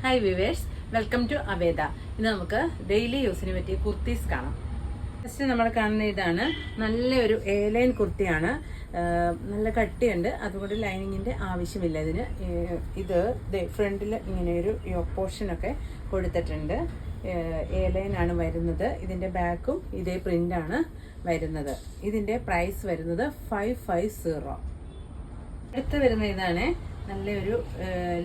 Hi viewers, welcome to Aveda. ഇന്ന് നമുക്ക് daily യൂസിന് പറ്റിയ കുർത്തീസ് കാണാം. ഫസ്റ്റ് നമ്മൾ കാണുന്ന ഇതാണ് നല്ലൊരു ലൈൻ കുർത്തിയാണ്. നല്ല കട്ടിയുണ്ട്, അതുകൊണ്ട് ലൈനിങ്ങിൻ്റെ ആവശ്യമില്ല ഇതിന്. ഇത് ഫ്രണ്ടിൽ ഇങ്ങനെ ഒരു യോക്ക് പോർഷനൊക്കെ കൊടുത്തിട്ടുണ്ട്. ലൈനാണ് വരുന്നത്. ഇതിൻ്റെ ബാക്കും ഇതേ പ്രിൻ്റാണ് വരുന്നത്. ഇതിൻ്റെ പ്രൈസ് വരുന്നത് 550. അടുത്ത് വരുന്ന ഇതാണ് നല്ലൊരു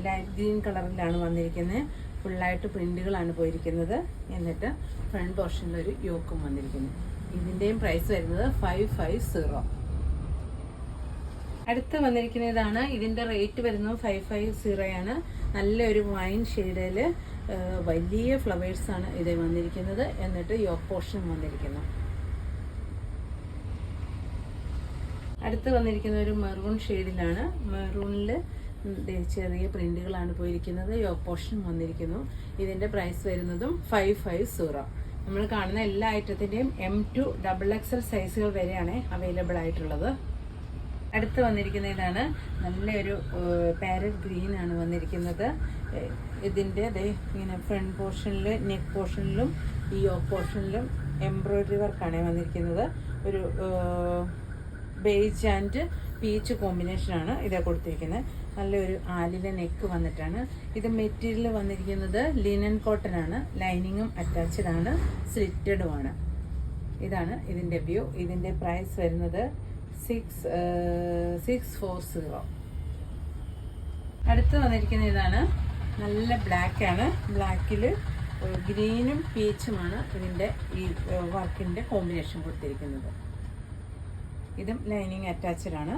ലൈറ്റ് ഗ്രീൻ കളറിലാണ് വന്നിരിക്കുന്നത്. ഫുള്ളായിട്ട് പ്രിന്റുകളാണ് പോയിരിക്കുന്നത്. എന്നിട്ട് ഫ്രണ്ട് പോർഷനിൽ ഒരു യോക്കും വന്നിരിക്കുന്നത്. ഇതിൻ്റെയും പ്രൈസ് വരുന്നത് 550. അടുത്ത് വന്നിരിക്കുന്ന ഇതാണ്. ഇതിൻ്റെ റേറ്റ് വരുന്നത് 550 ആണ്. നല്ലൊരു വൈൻ ഷെയ്ഡിൽ വലിയ ഫ്ലവേഴ്സാണ് ഇത് വന്നിരിക്കുന്നത്. എന്നിട്ട് യോക്ക് പോർഷൻ വന്നിരിക്കുന്നു. അടുത്ത് വന്നിരിക്കുന്ന ഒരു മെറൂൺ ഷെയ്ഡിലാണ്. മെറൂണിൽ ചെറിയ പ്രിന്റുകളാണ് പോയിരിക്കുന്നത്. യോക്ക് പോർഷൻ വന്നിരിക്കുന്നു. ഇതിൻ്റെ പ്രൈസ് വരുന്നതും 550. നമ്മൾ കാണുന്ന എല്ലാ ഐറ്റത്തിൻ്റെയും M2 XXL സൈസുകൾ വരെയാണ് അവൈലബിൾ ആയിട്ടുള്ളത്. അടുത്ത് വന്നിരിക്കുന്ന ഇതാണ് നല്ലൊരു പാരറ്റ് ഗ്രീൻ ആണ് വന്നിരിക്കുന്നത്. ഇതിൻ്റെ ഇങ്ങനെ ഫ്രണ്ട് പോർഷനിൽ നെക്ക് പോർഷനിലും ഈ യോക്ക് പോർഷനിലും എംബ്രോയിഡറി വർക്കാണ് വന്നിരിക്കുന്നത്. ഒരു ബേജ് ആൻഡ് പീച്ച് കോമ്പിനേഷനാണ് ഇത് കൊടുത്തിരിക്കുന്നത്. നല്ലൊരു ആലിലെ നെക്ക് വന്നിട്ടാണ്. ഇത് മെറ്റീരിയൽ വന്നിരിക്കുന്നത് ലിനൻ കോട്ടൺ ആണ്. ലൈനിങ്ങും അറ്റാച്ച്ഡ് ആണ്, സ്ലിറ്റഡുമാണ്. ഇതാണ് ഇതിൻ്റെ വ്യൂ. ഇതിൻ്റെ പ്രൈസ് വരുന്നത് 640. അടുത്ത് വന്നിരിക്കുന്ന ഇതാണ് നല്ല ബ്ലാക്ക് ആണ്. ബ്ലാക്കിൽ ഗ്രീനും പീച്ചുമാണ് ഇതിൻ്റെ ഈ വർക്കിൻ്റെ കോമ്പിനേഷൻ കൊടുത്തിരിക്കുന്നത്. ഇതും ലൈനിങ് അറ്റാച്ച്ഡ് ആണ്.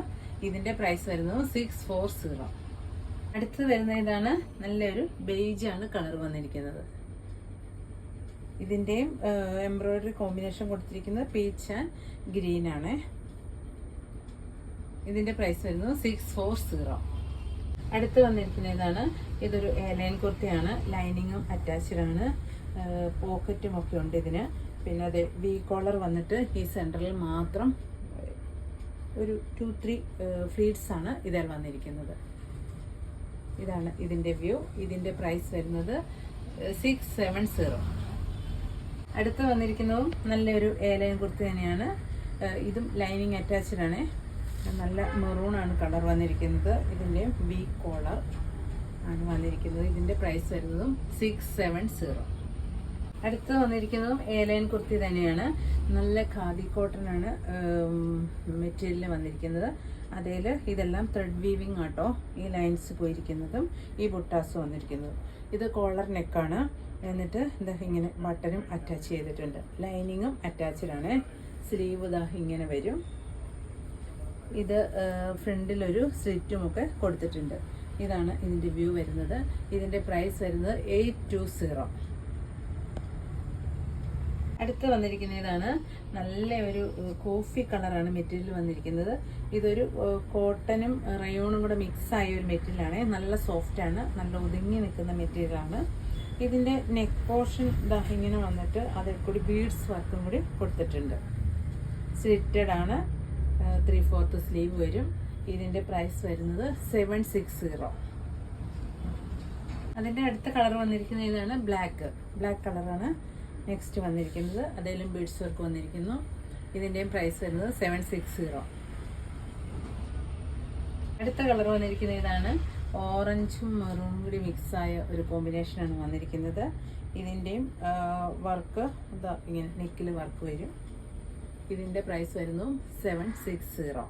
ഇതിൻ്റെ പ്രൈസ് വരുന്നത് 640. അടുത്ത് വരുന്ന ഇതാണ് നല്ലൊരു ബേജാണ് കളർ വന്നിരിക്കുന്നത്. ഇതിൻ്റെയും എംബ്രോയിഡറി കോമ്പിനേഷൻ കൊടുത്തിരിക്കുന്നത് പീച്ച് ആൻഡ് ഗ്രീൻ ആണ്. ഇതിൻ്റെ പ്രൈസ് വരുന്നത് 640. അടുത്ത് വന്നിരിക്കുന്ന ഇതാണ്. ഇതൊരു ലൈൻ കുർത്തിയാണ്. ലൈനിങ്ങും അറ്റാച്ച്ഡ് ആണ്. പോക്കറ്റും ഒക്കെ ഉണ്ട് ഇതിന്. പിന്നെ അത് വി കോളർ വന്നിട്ട് ഈ സെൻറ്ററിൽ മാത്രം ഒരു 2-3 ഫ്ലീറ്റ്സ് ആണ് ഇതിൽ വന്നിരിക്കുന്നത്. ഇതാണ് ഇതിൻ്റെ വ്യൂ. ഇതിൻ്റെ പ്രൈസ് വരുന്നത് 670. അടുത്ത് വന്നിരിക്കുന്നതും നല്ലൊരു ലൈൻ കുർത്തി തന്നെയാണ്. ഇതും ലൈനിങ് അറ്റാച്ച്ഡ് ആണ്. നല്ല മെറൂൺ ആണ് കളർ വന്നിരിക്കുന്നത്. ഇതിൻ്റെ വി കോളർ ആണ് വന്നിരിക്കുന്നത്. ഇതിൻ്റെ പ്രൈസ് വരുന്നതും 670. അടുത്ത് വന്നിരിക്കുന്നതും ലൈൻ കുർത്തി തന്നെയാണ്. നല്ല ഖാദി കോട്ടൺ ആണ് മെറ്റീരിയൽ വന്നിരിക്കുന്നത്. അതിൽ ഇതെല്ലാം ത്രെഡ് വീവിങ് ആട്ടോ ഈ ലൈൻസ് പോയിരിക്കുന്നതും ഈ ബുട്ടാസ് വന്നിരിക്കുന്നതും. ഇത് കോളർ നെക്കാണ്. എന്നിട്ട് ഇതാ ഇങ്ങനെ ബട്ടനും അറ്റാച്ച് ചെയ്തിട്ടുണ്ട്. ലൈനിങ്ങും അറ്റാച്ച്ഡ് ആണ്. സ്ലീവ് ഇതാ ഇങ്ങനെ വരും. ഇത് ഫ്രണ്ടിലൊരു സ്ലിറ്റുമൊക്കെ കൊടുത്തിട്ടുണ്ട്. ഇതാണ് ഇതിൻ്റെ വ്യൂ വരുന്നത്. ഇതിൻ്റെ പ്രൈസ് വരുന്നത് 820. അടുത്ത് വന്നിരിക്കുന്ന ഇതാണ് നല്ല ഒരു കോഫി കളറാണ് മെറ്റീരിയൽ വന്നിരിക്കുന്നത്. ഇതൊരു കോട്ടനും റയോണും കൂടെ മിക്സ് ആയ ഒരു മെറ്റീരിയലാണ്. നല്ല സോഫ്റ്റ് ആണ്. നല്ല ഒതുങ്ങി നിൽക്കുന്ന മെറ്റീരിയലാണ്. ഇതിൻ്റെ നെക്ക് പോർഷൻ ഇങ്ങനെ വന്നിട്ട് അതിൽ കൂടി ബീഡ്സ് വർക്കും കൂടി കൊടുത്തിട്ടുണ്ട്. സ്ലിറ്റഡ് ആണ്. 3/4 സ്ലീവ് വരും. ഇതിൻ്റെ പ്രൈസ് വരുന്നത് 760. അതിൻ്റെ അടുത്ത കളർ വന്നിരിക്കുന്ന ഇതാണ് ബ്ലാക്ക് കളറാണ് നെക്സ്റ്റ് വന്നിരിക്കുന്നത്. അതിലും ബീഡ്സ് വർക്ക് വന്നിരിക്കുന്നു. ഇതിൻ്റെയും പ്രൈസ് വരുന്നത് 760. അടുത്ത കളർ വന്നിരിക്കുന്ന ഇതാണ് ഓറഞ്ചും മെറൂണും കൂടി മിക്സായ ഒരു കോമ്പിനേഷനാണ് വന്നിരിക്കുന്നത്. ഇതിൻ്റെയും വർക്ക് ഇതാ ഇങ്ങനെ നെക്കിൽ വർക്ക് വരും. ഇതിൻ്റെ പ്രൈസ് വരുന്നു 760.